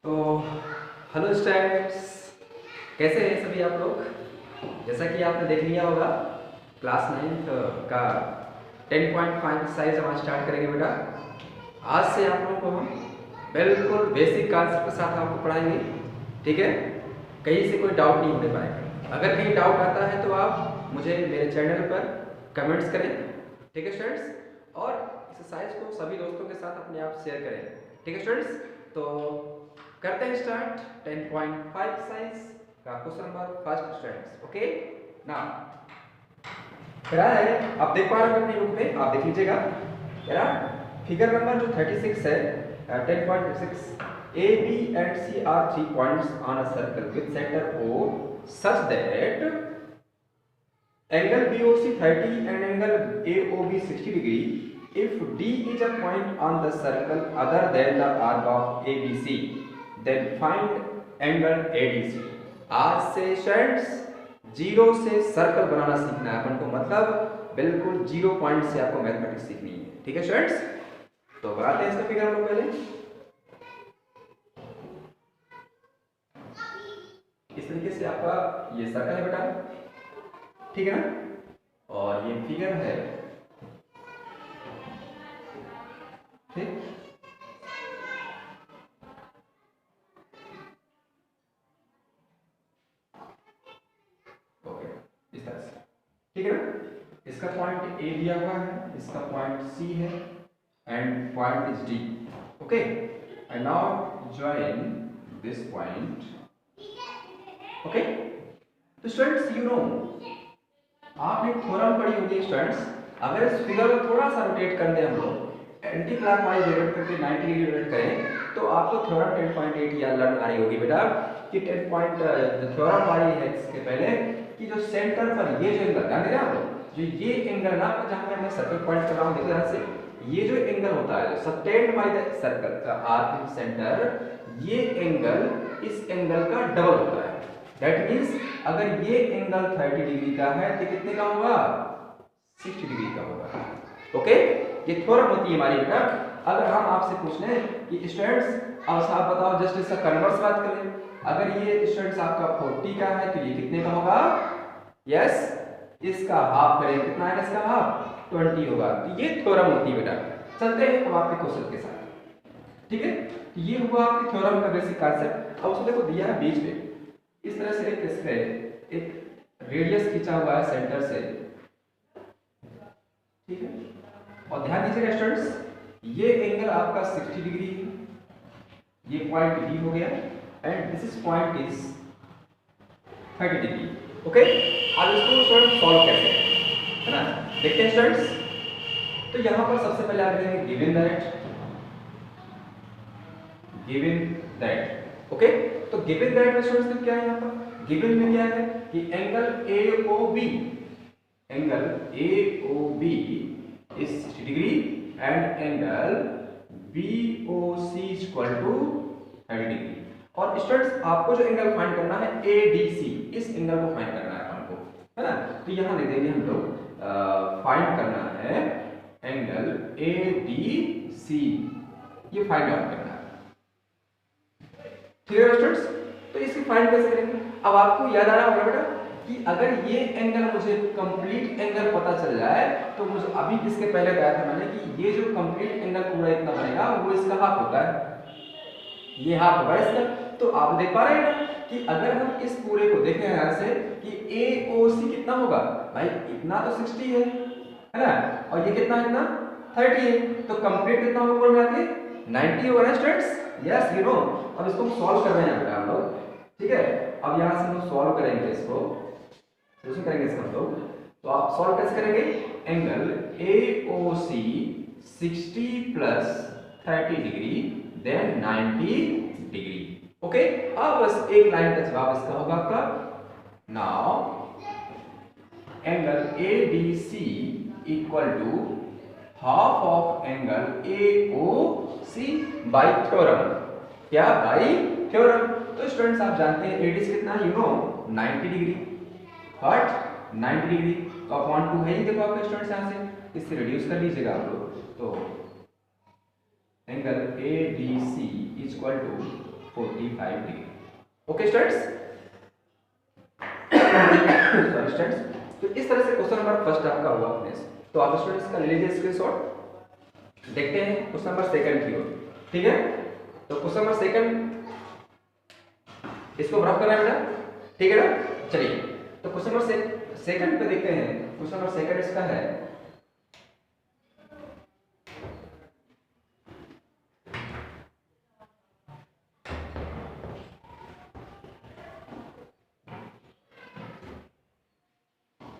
तो hello students, कैसे हैं सभी आप लोग। जैसा कि आपने देख लिया होगा, क्लास 9 का 10.5 एक्सरसाइज हम आज स्टार्ट करेंगे बेटा। आज से आप लोगों को हम बिल्कुल बेसिक कॉन्सेप्ट के साथ आपको पढ़ाएंगे, ठीक है। कहीं से कोई डाउट नहीं होने पाएगा। अगर कहीं डाउट आता है तो आप मुझे मेरे चैनल पर कमेंट्स करें, ठीक है स्टूडेंट्स। और एक्सरसाइज को सभी दोस्तों के साथ अपने आप शेयर करें, ठीक है स्टूडेंट्स। तो करते हैं स्टार्ट 10.5 एक्सरसाइज का question number first students. Okay now क्या है, आप देख पा रहे हैं अपनी बुक में, आप देख लीजिएगा। क्या फिगर नंबर जो 36 है 10.6, A B and C are 3 points on a circle with centre O such that angle BOC 30 and angle AOB 60 degree if D is a point on the circle other than the arc of ABC, then find angle ADC। आज से students zero से circle बनाना सीखना है अपन को, मतलब बिल्कुल zero point से आपको मैथमेटिक्स सीखनी है, ठीक है स्टूडेंट्स। तो बनाते हैं इसका फिगर हम लोग पहले। इस तरीके से आपका ये सर्कल है बेटा, ठीक है ना। और ये फिगर है, ठीक। ओके, इस तरह से, ठीक है ना। इसका पॉइंट ए दिया हुआ है, इसका पॉइंट सी है and point is D. Okay, and now join this point. Okay, तो स्टूडेंट्स यू नो, आपने थ्योरम पढ़ी होगी स्टूडेंट्स। अगर इस फिगर को थोड़ा सा रोटेट कर दें हम लोग, एंटी क्लॉकवाइज रोटेट करके 90 डिग्री रोटेट करें, तो आपको थ्योरम 10.8 याद लर्न आ रही होगी बेटा कि 10 पॉइंट थ्योरम आ रही है इसके पहले कि जो सेंटर पर ये जो एंगल ध्यान देना आप लोग, जो ये एंगल ना जहां पे मैं सर्कल पॉइंट कर रहा हूं, देखो ध्यान से, ये जो एंगल होता है सस्टेन्ड बाय द सर्कल का आर्क इन सेंटर, ये एंगल इस एंगल का डबल होता है। दैट मींस अगर ये एंगल 30 डिग्री का है तो कितने का होगा, 60 डिग्री का होगा। ओके, ये थ्योरम होती है हमारी बेटा। अगर हम आपसे पूछ लें कि स्टूडेंट्स अब आप बताओ, जस्ट इसका कन्वर्स बात करें, अगर ये स्टूडेंट्स आपका 40 का है तो ये कितने का होगा, यस इसका हाफ करें, कितना है इसका हाफ, 20 होगा। तो ये थ्योरम होती है बेटा। चलते हैं अब आपके क्वेश्चन के साथ, ठीक है। तो ये हुआ आपके थ्योरम का बेसिक कांसेप्ट। अब उसको देखो दिया है बीच में इस तरह से, एक रेडियस खींचा हुआ है सेंटर से, ठीक है। और ध्यान दीजिएगा स्टूडेंट्स, ये एंगल आपका 60 डिग्री है, ये पॉइंट डी हो गया and this is point is 30 degree. Okay, अब इसको स्टूडेंट सॉल्व कैसे है ना, देखते हैं स्टूडेंट्स। तो यहां पर सबसे पहले आप लिखेंगे गिवन दैट। ओके, तो गिवन दैट में स्टूडेंट्स क्या है, यहां पर गिवन में क्या है कि angle AOB is 60 degree and angle BOC is equal to 30 degree। और स्टूडेंट्स आपको जो एंगल फाइंड करना है ADC, इस एंगल को फाइंड करना है हमको, है ना। तो यहां लिख देंगे हम लोग फाइंड करना है एंगल ADC, ये फाइंड आउट करना है, ठीक है स्टूडेंट्स। तो इसकी फाइंड कैसे करेंगे, अब आपको याद आ रहा होगा बेटा कि अगर ये एंगल मुझे कंप्लीट एंगल पता चल जाए तो मुझे अभी इसके पहले बताया था मैंने कि ये जो कंप्लीट एंगल पूरा इतना बनेगा वो इसका हाफ होता है, ये हाफ होगा इसका। तो आप देख पा रहे हैं ना कि अगर हम इस पूरे को देखें यहां से कि AOC कितना होगा भाई, इतना तो 60 है ना, और ये कितना इतना 30 है, तो कंप्लीट कितना होगा पूरा मिला के 90 होगा ना स्टूडेंट्स। Yes you know. अब इसको सॉल्व कर रहे हैं बेटा हम लोग, ठीक है। अब यहां से हम सॉल्व करेंगे इसको, सोल्यूशन करेंगे इसका हम लोग। तो आप सॉल्व कैसे करेंगे, angle AOC 60 plus 30 degree then 90 degree. Okay, अब बस एक लाइन का जवाब इसका होगा आपका, now angle ADC equal to half of angle AOC by theorem. क्या बाय थ्योरम। तो स्टूडेंट्स आप जानते हैं ADC कितना है, you know 90 degree, but 90 degree तो अपॉन 2 है ही, देखो आपके स्टूडेंट्स यहां से इससे रिड्यूस कर लीजिएगा आप लोग। तो angle ADC is equal to 45 degree. Okay students, sorry students, तो इस तरह से क्वेश्चन नंबर फर्स्ट आपका हुआ फिनिश। तो आप स्टूडेंट्स का ले लीजिए स्क्रीनशॉट। देखते हैं क्वेश्चन नंबर सेकंड की ओर। ठीक है, तो क्वेश्चन नंबर सेकंड इसको रफ करना है बेटा, ठीक है ना। चलिए, तो क्वेश्चन नंबर सेकंड पे देखते हैं। क्वेश्चन नंबर सेकंड इसका है,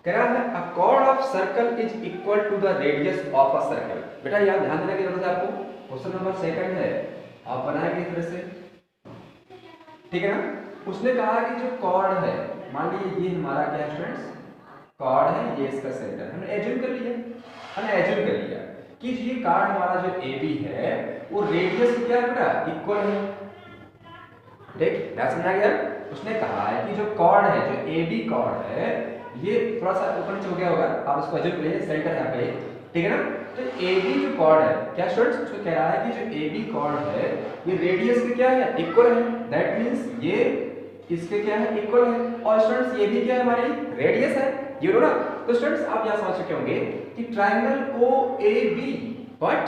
कह रहा है a chord of circle is equal to the radius of a circle. बेटा यहाँ ध्यान देने की जरूरत है आपको। क्वेश्चन नंबर सेकंड है, आप बनाएंगे इस तरह से, ठीक है ना। उसने कहा कि जो कॉर्ड है, मान लीजिए ये हमारा क्या है स्टूडेंट्स, कॉर्ड है, ये इसका सेंटर। हमने एज्यूम कर लिया कि ये कॉर्ड हमारा जो AB है वो रेडियस क्या है बेटा, इक्वल है। ठीक, ध्यान समझा गया। उसने कहा है कि जो कॉर्ड है, जो AB कॉर्ड है, ये थोड़ा सा ऊपर नीचे हो गया होगा, आप इसको एज्यूम करिए सेंटर यहाँ पे, ठीक है ना। तो AB जो कॉर्ड है, क्या स्टूडेंट्स, उसको कह रहा है कि जो AB कॉर्ड है ये रेडियस के क्या है, इक्वल है। दैट मींस ये इसके क्या है, इक्वल है। और स्टूडेंट्स ये भी क्या है, हमारी रेडियस है, ये लो ना। तो स्टूडेंट्स आप यहां समझ चुके होंगे कि triangle OAB, what,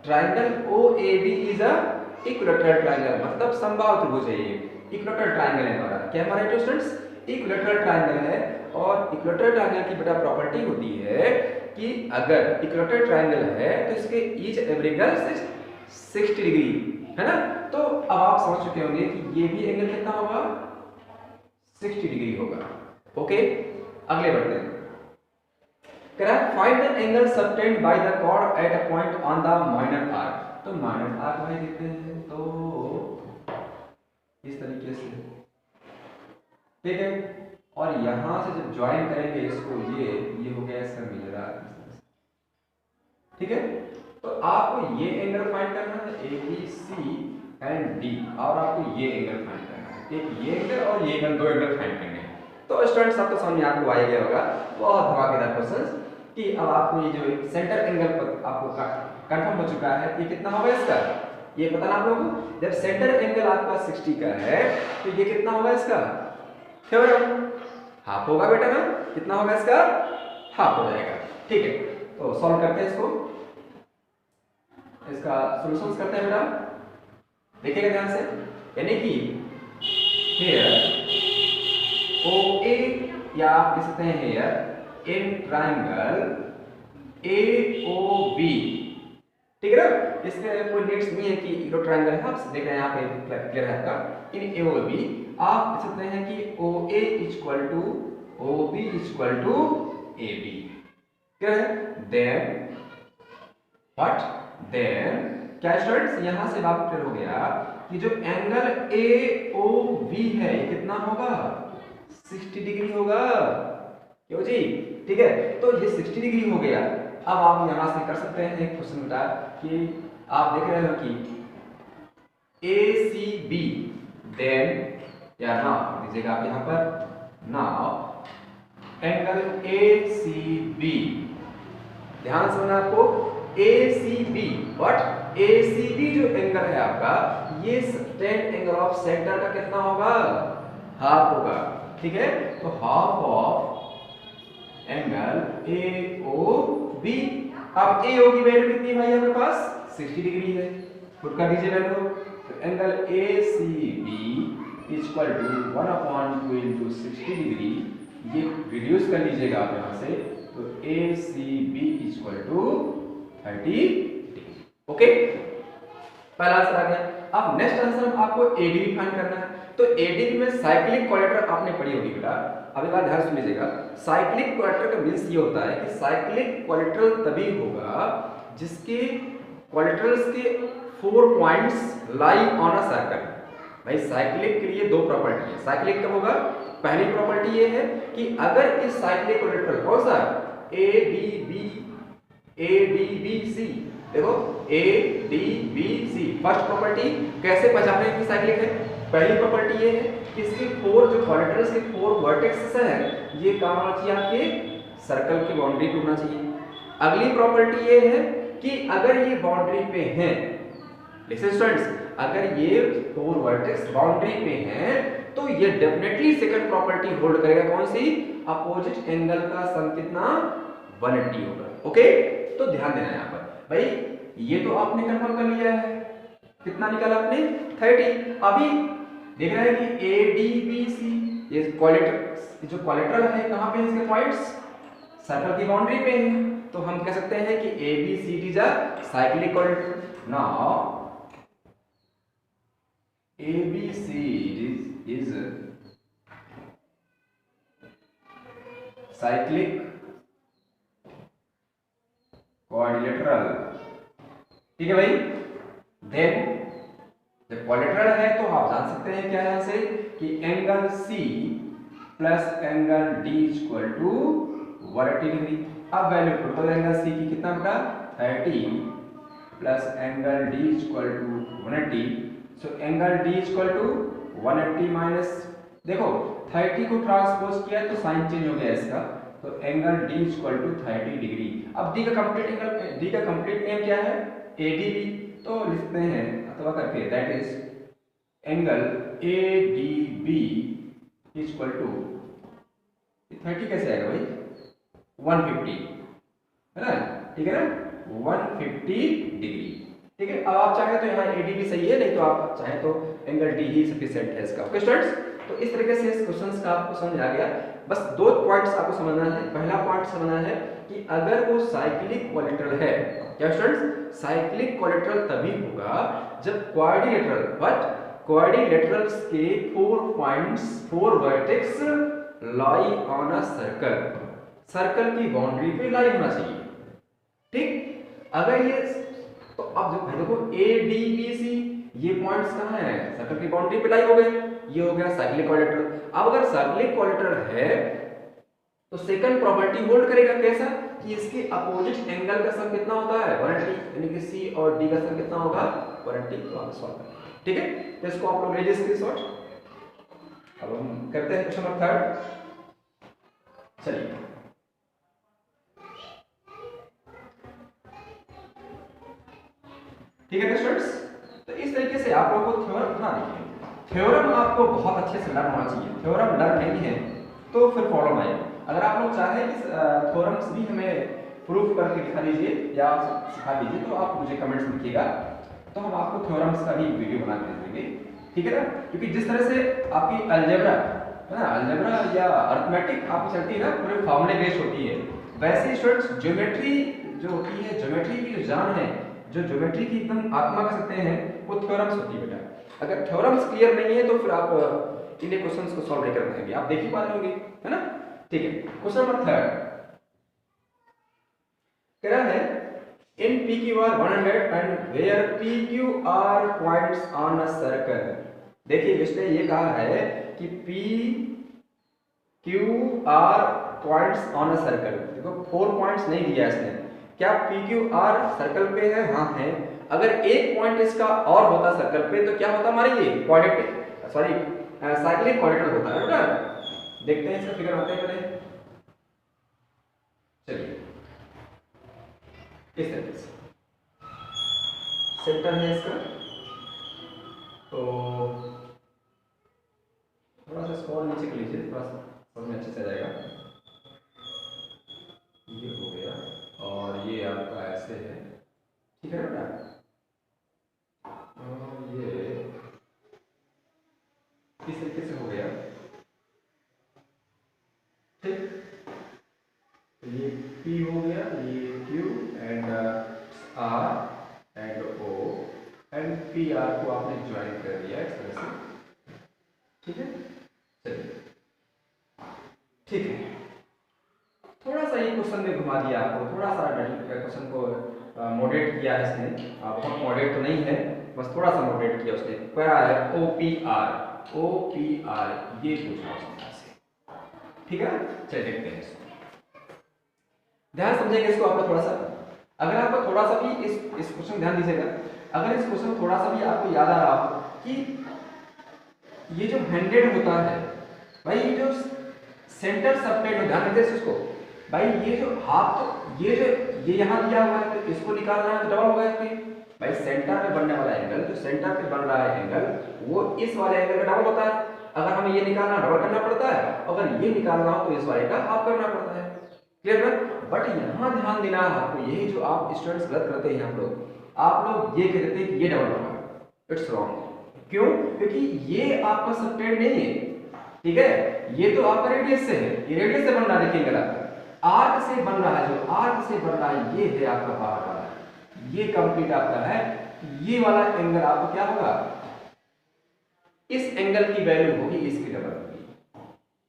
triangle OAB is a equilateral triangle, मतलब समबाहु त्रिभुज है। ये इक्विलैटरल ट्रायंगल है हमारा। क्या हमारा है स्टूडेंट्स, इक्विलैटरल ट्रायंगल है। और इक्विलैटरल ट्रायंगल की बेटा प्रॉपर्टी होती है कि अगर इक्विलैटरल ट्रायंगल है तो इसके ईच एवरी एंगल 60 डिग्री है ना। तो अब आप समझ चुके होंगे कि ये भी एंगल कितना होगा, 60 डिग्री होगा। ओके, अगले बढ़ते हैं। कह रहा है find the angle subtended by the chord at a point on the minor arc. तो माइनर आर्क भाई देखते हैं, तो इस तरीके से, ठीक है। और यहां से जब ज्वाइन करेंगे इसको, ये हो गया इसका मेजर आर्क, ठीक है। तो आपको ये एंगल फाइंड करना है, ABC एंड D, और आपको ये एंगल फाइंड करना है, एक ये एंगल और ये एंगल, दो एंगल फाइंड करने हैं। तो स्टूडेंट्स आपको समझ में आपको आ गया होगा, बहुत धमाकेदार क्वेश्चंस, कि अब आपको ये जो सेंटर एंगल पर आपको कंफर्म हो चुका है, ये कितना होगा इसका, ये पता ना आप लोगों को। जब सेंटर एंगल आपका 60 का है तो ये कितना होगा इसका, हाफ होगा बेटा ना। कितना होगा इसका, हाफ हो जाएगा, ठीक है। तो सॉल्व करते हैं इसको, इसका सॉल्यूशंस करते हैं बेटा, देखिएगा ध्यान से। यानी कि हियर OA, या आप लिख सकते हैं हियर इन ट्रायंगल AOB, ठीक है ना। इसमें कोई नीड्स नहीं है कि ये ट्रायंगल है, आप देख रहे हैं यहाँ पे क्लियर है आपका। इन AOB आप लिख सकते हैं कि OA equal to OB equal to AB, क्या है। देन व्हाट, देन क्या स्टूडेंट्स, यहां से बात क्लियर हो गया कि जो एंगल AOB है कितना होगा, 60 डिग्री होगा, क्यों जी, ठीक है। तो ये 60 डिग्री हो गया। अब आप यहां से कर सकते हैं एक क्वेश्चन बेटा, कि आप देख रहे हो कि ACB, देन या नाउ दीजिएगा आप यहां पर, नाउ एंगल ACB, ध्यान से सुनना आपको, ACB, व्हाट, ACB जो एंगल है आपका, ये सबटेंड एंगल ऑफ सेंटर का कितना होगा, हाफ होगा, ठीक है। तो हाफ ऑफ एंगल AOB। अब AO की वैल्यू कितनी भाई आपके पास, 60 डिग्री है, पुट कर दीजिए वैल्यू। तो angle ACB equal to 1/2 into 60 degree, ये रिड्यूस कर लीजिएगा आप यहां से। तो ACB equal to 30 degree. Okay, पहला आंसर आ गया। अब नेक्स्ट आंसर आपको ADB फाइंड करना है। तो ADB में साइक्लिक क्वाड्रेटर आपने पढ़ी होगी बेटा, अब एक बार ध्यान सुन लीजिएगा। साइक्लिक क्वाड्रेटर का मींस ये होता है कि साइक्लिक क्वाड्रेटर तभी होगा जिसके क्वाड्रेटर्स के 4 points lie on a circle. भाई साइक्लिक के लिए दो प्रॉपर्टी है। साइक्लिक कब होगा, पहली प्रॉपर्टी ये है कि अगर इस साइक्लिक क्वाड्रेटर कौन सा, ADBC, देखो ADBC, फर्स्ट प्रॉपर्टी कैसे पहचाने कि साइक्लिक है। पहली प्रॉपर्टी ये है कि इसके 4 जो क्वाड्रेटर्स के 4 वर्टेक्सेस हैं, ये कहां होना चाहिए, आपके सर्कल की बाउंड्री पे होना चाहिए। अगली प्रॉपर्टी ये है कि अगर ये बाउंड्री पे हैं, लिसन स्टूडेंट्स, अगर ये 4 वर्टेक्स बाउंड्री पे हैं तो ये डेफिनेटली सेकंड प्रॉपर्टी होल्ड करेगा, कौन सी? अपोजिट एंगल का सम कितना? 180 होगा। ओके, तो ध्यान देना यहाँ पर भाई, ये तो आपने कंफर्म कर लिया है, कितना निकाला आपने? 30। अभी देख रहे हैं कि ADBC ये क्वाड्रिलेटरल, जो क्वाड्रिलेटरल है कहाँ पे इसके पॉइंट्स? सर्कल की बाउंड्री पे है, तो हम कह सकते हैं कि ABCD is a cyclic quadrilateral. Now ABCD is cyclic quadrilateral, ठीक है भाई। देन जब क्वाड्रिलेटरल है तो आप जान सकते हैं क्या यहां से कि angle C plus angle D equal to 180 degree. अब वैल्यू पुट करो, एंगल C की कितना बेटा? 30 plus angle D equal to 180, so angle D equal to 180 minus, देखो 30 को ट्रांसपोज किया तो साइन चेंज हो गया इसका, तो angle D equal to 30 degree. अब D का कंप्लीट एंगल, D का कंप्लीट नेम क्या है? ADB, तो लिखते हैं अथवा करके that is angle ADB equal to 30 कैसे आएगा भाई? 150 है ना, ठीक है ना, 150 डिग्री। ठीक है, अब आप चाहें तो यहाँ ADB सही है, नहीं तो आप चाहें तो एंगल D ही सफिशिएंट है इसका। ओके स्टूडेंट्स, तो इस तरीके से इस क्वेश्चंस का आपको समझ आ गया। बस 2 पॉइंट्स आपको समझना है। पहला पॉइंट समझना है कि अगर वो साइक्लिक क्वाड्रिलेटरल है, क्या स्टूडेंट्स? साइक्लिक क्वाड्रिलेटरल तभी होगा जब क्वाड्रिलेटरल, बट क्वाड्रिलेटरल्स के 4 points, 4 vertex lie on a circle, circle की बाउंड्री पे लाई होना चाहिए। ठीक, अगर ये, तो अब जो भाई देखो ADBC ये पॉइंट्स कहाँ हैं? सर्कल की बाउंड्री पे लाई हो गए, ये हो गया साइक्लिक क्वाड्रिलेटरल। अब अगर साइक्लिक क्वाड्रिलेटरल है तो सेकंड प्रॉपर्टी होल्ड करेगा, कैसा? कि इसके अपोजिट एंगल का सम कितना होता है? 180, यानी कि C और D का सम कितना होगा? 180। तो आप सॉल्व करें, ठीक है। तो इसको आप लोग लीजिए स्क्रीनशॉट। अब हम करते हैं क्वेश्चन नंबर 3। चलिए, ठीक है स्टूडेंट्स, तो इस तरीके से आप लोगों को थ्योरम बना दीजिए। थ्योरम आपको बहुत अच्छे से लर्न होना चाहिए। थ्योरम लर्न नहीं है तो फिर प्रॉब्लम आएगी। अगर आप लोग चाहें कि थ्योरम्स भी हमें प्रूफ करके दिखा दीजिए या सिखा दीजिए तो आप मुझे कमेंट्स में लिखिएगा, तो हम आपको थ्योरम्स का भी वीडियो बना के दे देंगे, ठीक है ना। क्योंकि जिस तरह से आपकी अलजेब्रा है ना, अलजेब्रा या अरिथमेटिक आपकी चलती है ना, पूरे फॉर्मूले बेस्ड होती है, वैसे स्टूडेंट्स ज्योमेट्री जो होती है, ज्योमेट्री की जो जान है, जो ज्योमेट्री की एकदम आत्मा कह सकते हैं, वो थ्योरम्स होती है बेटा। अगर थ्योरम्स क्लियर नहीं है तो फिर आप इन्हीं क्वेश्चंस को सॉल्व नहीं कर पाएंगे, आप देख ही पा रहे होंगे, है ना। ठीक है, क्वेश्चन नंबर 3 कह रहा है in PQR 100 and where PQR points on a circle. देखिए इसने ये कहा है कि PQR points on a circle. देखो 4 पॉइंट्स नहीं दिया इसने, क्या PQR सर्कल पे है? हाँ है। अगर एक पॉइंट इसका और होता सर्कल पे तो क्या होता हमारे? ये क्वाड्रेटिक, सॉरी साइक्लिक क्वाड्रिलेटरल होता है बेटा। देखते हैं इसका फिगर आते हैं पहले। चलिए इस तरीके से सेंटर है इसका, तो थोड़ा सा स्क्रॉल नीचे कर लीजिए, थोड़ा सा समझ में अच्छे से आ जाएगा। ये हो गया और ये आपका ऐसे है, ठीक है बेटा। और ये इस तरीके से हो गया, ठीक। तो ये P हो गया, ये Q and R and O and PR को आपने ज्वाइन कर दिया इस तरह से, ठीक है। चलिए ठीक है, थोड़ा सा ये क्वेश्चन में घुमा दिया आपको, थोड़ा सा क्वेश्चन को मॉडरेट किया इसने, बहुत मॉडरेट तो नहीं है, बस थोड़ा सा मॉडरेट किया उसने। क्या है? OPR ये पूछा उसने, ठीक है। चलिए देखते हैं इसको, ध्यान समझेंगे इसको आप लोग थोड़ा सा। अगर आपको थोड़ा सा भी इस क्वेश्चन ध्यान दीजिएगा, अगर इस क्वेश्चन थोड़ा सा भी आपको याद आ रहा हो कि ये जो 100 होता है भाई, ये जो सेंटर सबटेंड, ध्यान रखिए इसको भाई, ये जो हाफ, ये जो ये यहाँ दिया हुआ है तो इसको निकालना है तो डबल होगा इसकी, भाई सेंटर पे बनने वाला एंगल, जो सेंटर पे बन रहा है एंगल, वो इस वाले एंगल का डबल होता है। अगर हमें ये निकालना डबल करना पड़ता है, अगर ये निकालना हो तो इस वाले का हाफ करना पड़ता है। क्लियर है? बट यहाँ ध्यान देना है आपको, यही जो आप स्टूडेंट्स गलत करते हैं आप लोग ये कहते हैं कि ये डबल होगा। It's wrong. क्यों? क्योंकि ये आपका सबटेंड नहीं है, ठीक है, ये तो आपका रेडियस से है, ये रेडियस से बन रहा है, देखिए गलत आर्क से बन रहा है, जो आर्क से बन रहा है ये है आपका बाहर वाला, ये कंप्लीट आपका है। ये वाला एंगल आपका क्या होगा, इस एंगल की वैल्यू होगी इसकी डबल होगी,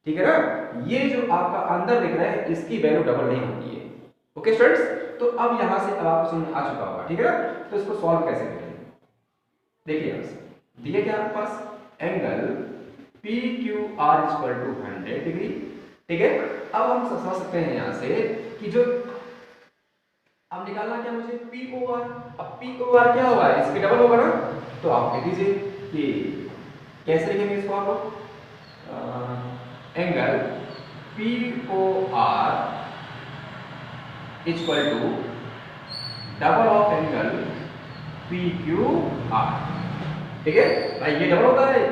ठीक है ना। ये जो आपका अंदर दिख रहा है इसकी वैल्यू डबल नहीं होती है। ओके स्टूडेंट्स, तो अब यहां से अब आपको समझ आ चुका होगा, ठीक है ना। तो इसको सॉल्व कैसे करेंगे, देखिए यहां से दिया क्या आपके पास angle PQR equal to 100 degree, ठीक है। अब हम समझ सकते हैं यहां से कि जो अब निकालना क्या मुझे POR, अब POR क्या होगा, इसकी डबल होगा ना। तो आप लिख दीजिए कि कैसे लिखेंगे इसको आप लोग, angle POR equal to double of angle PQR, ठीक है भाई, ये डबल होता है।